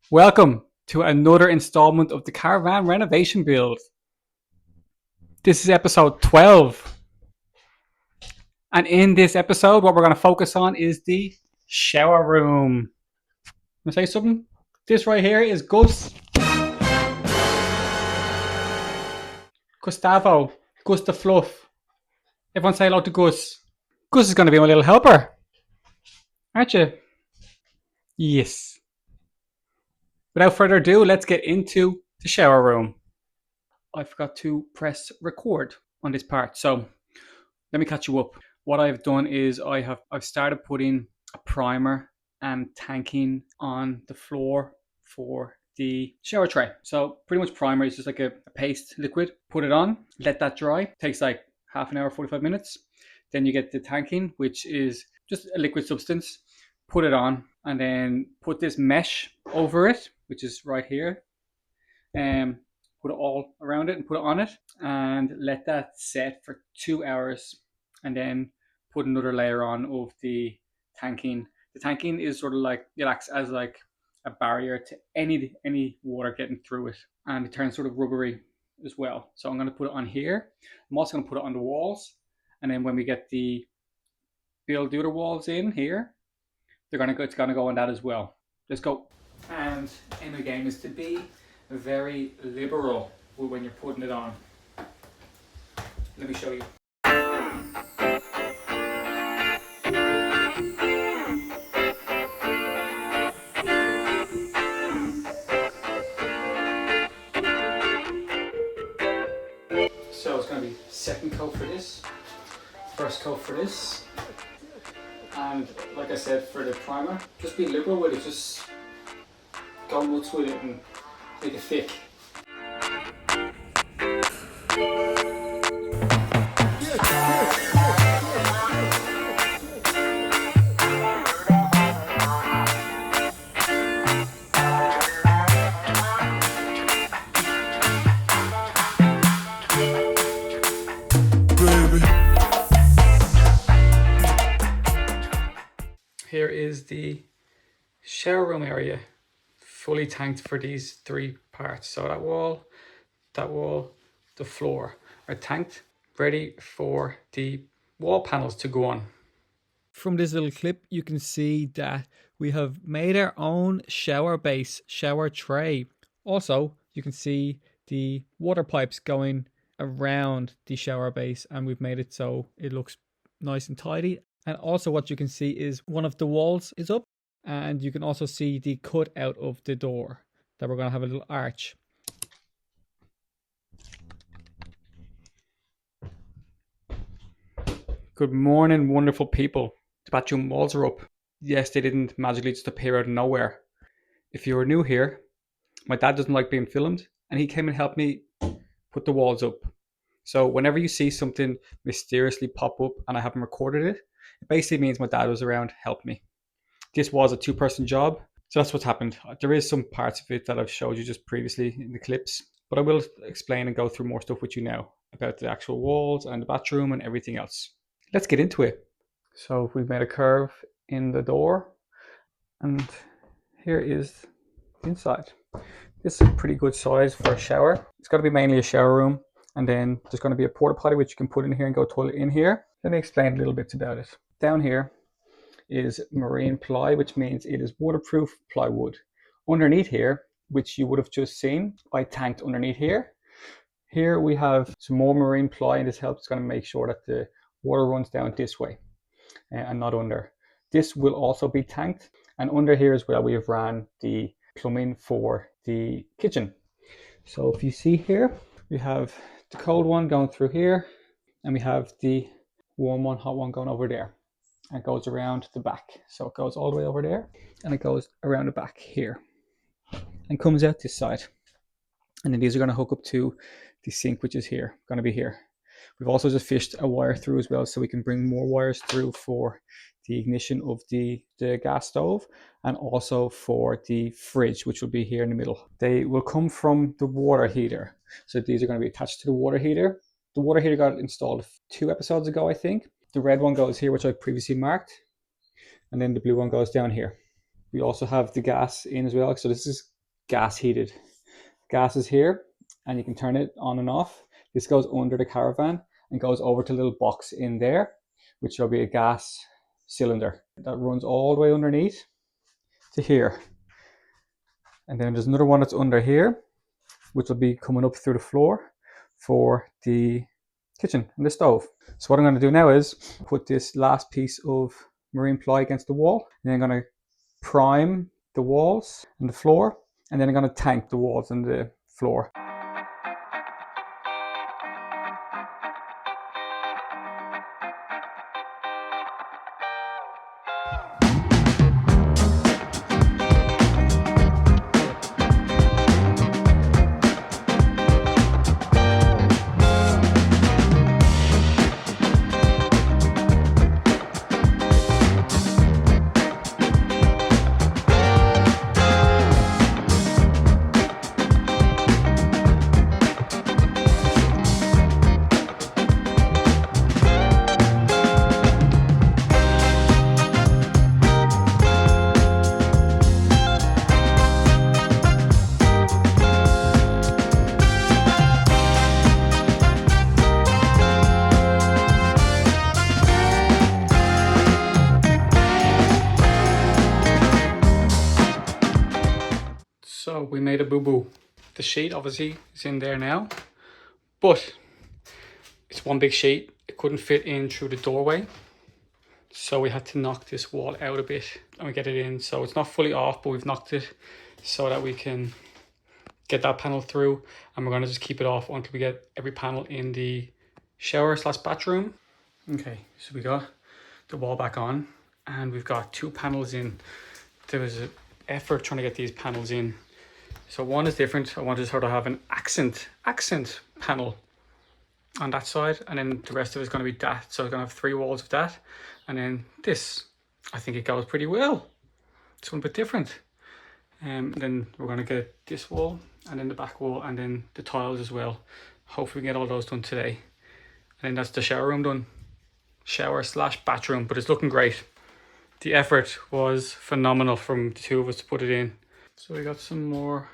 Welcome to another installment of the Caravan renovation build. This is episode 12. And in this episode, what we're going to focus on is the shower room. I'm going to say something. This right here is Gustavo, Gus the Fluff. Everyone say hello to Gus. Gus is going to be my little helper, aren't you? Yes. Without further ado, let's get into the shower room. I forgot to press record on this part, so let me catch you up. What I've done is I've started putting a primer and tanking on the floor for the shower tray. So pretty much primer is just like a paste liquid. Put it on, let that dry. Takes like half an hour, 45 minutes. Then you get the tanking, which is just a liquid substance. Put it on and then put this mesh over it, which is right here. Put it all around it and put it on it and let that set for 2 hours, and then put another layer on of the tanking. The tanking is sort of like, it acts as like a barrier to any water getting through it, and it turns sort of rubbery as well. So I'm going to put it on here. I'm also going to put it on the walls, and then when we get the build the other walls in here, it's going to go on that as well. Let's go. And aim of the game is to be very liberal when you're putting it on. Let me show you. So it's going to be second coat for this, first coat for this, and like I said, for the primer, just be liberal with it, just go nuts with it and make it thick. Here is the shower room area, fully tanked for these three parts. So that wall, the floor are tanked, ready for the wall panels to go on. From this little clip, you can see that we have made our own shower base, shower tray. Also, you can see the water pipes going around the shower base, and we've made it so it looks nice and tidy. And also what you can see is one of the walls is up, and you can also see the cut out of the door that we're going to have a little arch. Good morning, wonderful people. The bathroom walls are up. Yes, they didn't magically just appear out of nowhere. If you are new here, my dad doesn't like being filmed, and he came and helped me put the walls up. So whenever you see something mysteriously pop up and I haven't recorded it, it basically means my dad was around, helped me. This was a two-person job, so that's what's happened. There is some parts of it that I've showed you just previously in the clips, but I will explain and go through more stuff with you now about the actual walls and the bathroom and everything else. Let's get into it. So we've made a curve in the door, and here is the inside. This is a pretty good size for a shower. It's got to be mainly a shower room, and then there's going to be a porta potty which you can put in here and go toilet in here. Let me explain a little bit about it. Down here is marine ply, which means it is waterproof plywood. Underneath here, which you would have just seen, I tanked underneath here. Here we have some more marine ply, and this helps kind of make sure that the water runs down this way and not under. This will also be tanked, and under here as well we have ran the plumbing for the kitchen. So if you see here, we have the cold one going through here, and we have the warm one, hot one going over there. And it goes around the back. So it goes all the way over there, and it goes around the back here and comes out this side. And then these are going to hook up to the sink, which is here, going to be here. We've also just fished a wire through as well, so we can bring more wires through for the ignition of the gas stove, and also for the fridge, which will be here in the middle. They will come from the water heater. So these are going to be attached to the water heater. The water heater got installed 2 episodes ago, I think. The red one goes here, which I previously marked, and then the blue one goes down here. We also have the gas in as well, so this is gas heated. Gas is here, and you can turn it on and off. This goes under the Caravan and goes over to a little box in there, which will be a gas cylinder that runs all the way underneath to here. And then there's another one that's under here, which will be coming up through the floor for the kitchen and the stove. So what I'm going to do now is put this last piece of marine ply against the wall, and then I'm going to prime the walls and the floor, and then I'm going to tank the walls and the floor. So we made a boo-boo. The sheet obviously is in there now, but it's one big sheet. It couldn't fit in through the doorway. So we had to knock this wall out a bit and we get it in. So it's not fully off, but we've knocked it so that we can get that panel through. And we're gonna just keep it off until we get every panel in the shower/bathroom. Okay, so we got the wall back on and we've got 2 panels in. There was an effort trying to get these panels in. So one is different. I wanted to sort of have an accent panel on that side, and then the rest of it is going to be that. So I'm going to have 3 walls of that, and then this. I think it goes pretty well. It's one bit different. Then we're going to get this wall, and then the back wall, and then the tiles as well. Hopefully we can get all those done today. And then that's the shower room done. Shower/bathroom, but it's looking great. The effort was phenomenal from the 2 of us to put it in. So we got some more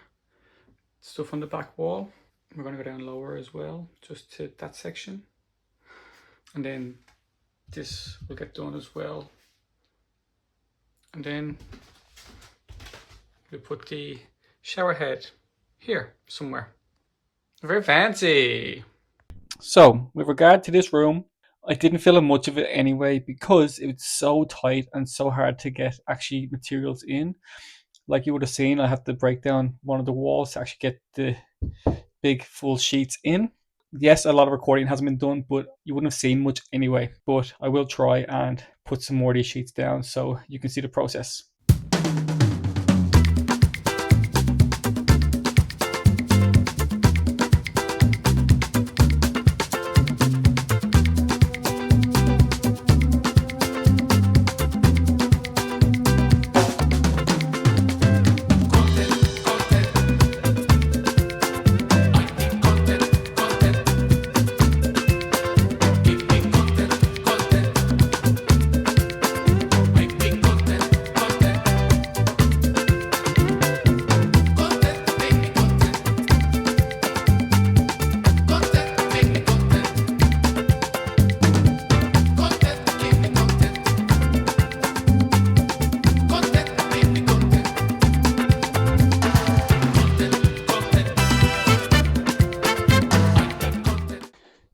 stuff on the back wall. We're going to go down lower as well, just to that section. And then this will get done as well. And then we put the shower head here somewhere. Very fancy. So with regard to this room, I didn't film much of it anyway because it was so tight and so hard to get actually materials in. Like you would have seen, I have to break down one of the walls to actually get the big full sheets in. Yes, a lot of recording hasn't been done, but you wouldn't have seen much anyway. But I will try and put some more of these sheets down so you can see the process.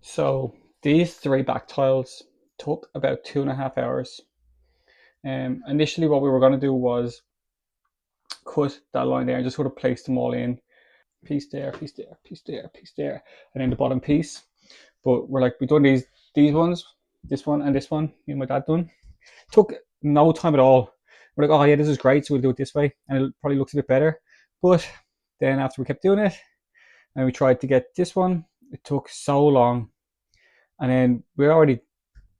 So these 3 back tiles took about 2.5 hours. Initially what we were going to do was cut that line there and just sort of place them all in. Piece there, piece there, piece there, piece there, and then the bottom piece. But we're like, we've done these ones, this one and this one, me and my dad done. Took no time at all. We're like, oh yeah, this is great, so we'll do it this way, and it probably looks a bit better. But then after we kept doing it, and we tried to get this one, it took so long. And then we're already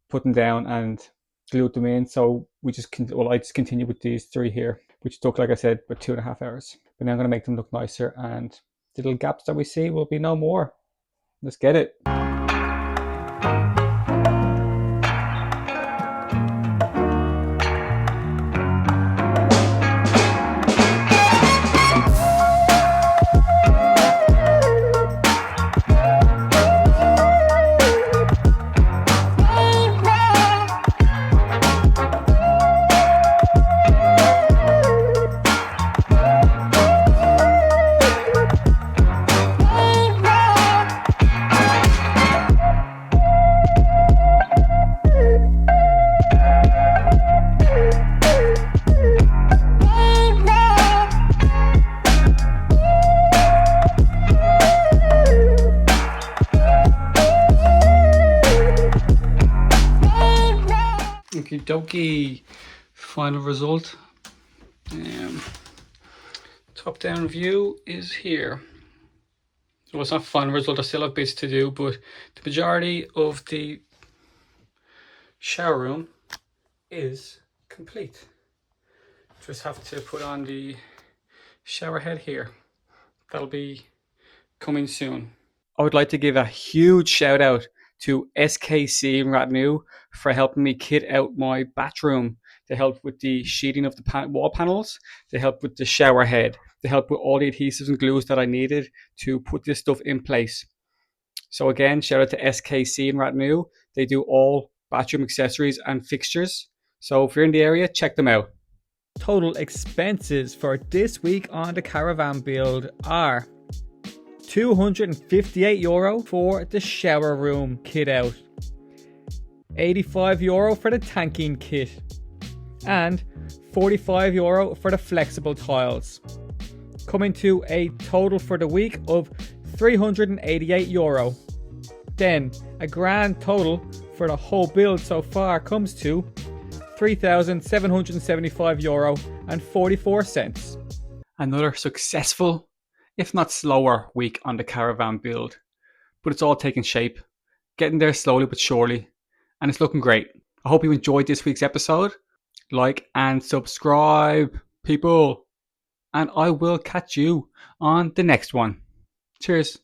put them down and glued them in. So I just continued with these 3 here, which took, like I said, about 2.5 hours. But now I'm going to make them look nicer, and the little gaps that we see will be no more. Let's get it. dokie. Final result. Top down view is here. Well, it's not final result, I still have bits to do, but the majority of the shower room is complete. Just have to put on the shower head here. That'll be coming soon. I would like to give a huge shout out to SKC in Ratnew for helping me kit out my bathroom. They helped with the sheeting of the wall panels. They helped with the shower head. They helped with all the adhesives and glues that I needed to put this stuff in place. So again, shout out to SKC in Ratnew. They do all bathroom accessories and fixtures. So if you're in the area, check them out. Total expenses for this week on the Caravan build are €258 for the shower room kit out, €85 for the tanking kit, and €45 for the flexible tiles, coming to a total for the week of €388. Then a grand total for the whole build so far comes to €3,775.44. Another successful, if not slower, week on the Caravan build. But it's all taking shape, getting there slowly but surely, and it's looking great. I hope you enjoyed this week's episode. Like and subscribe, people. And I will catch you on the next one. Cheers.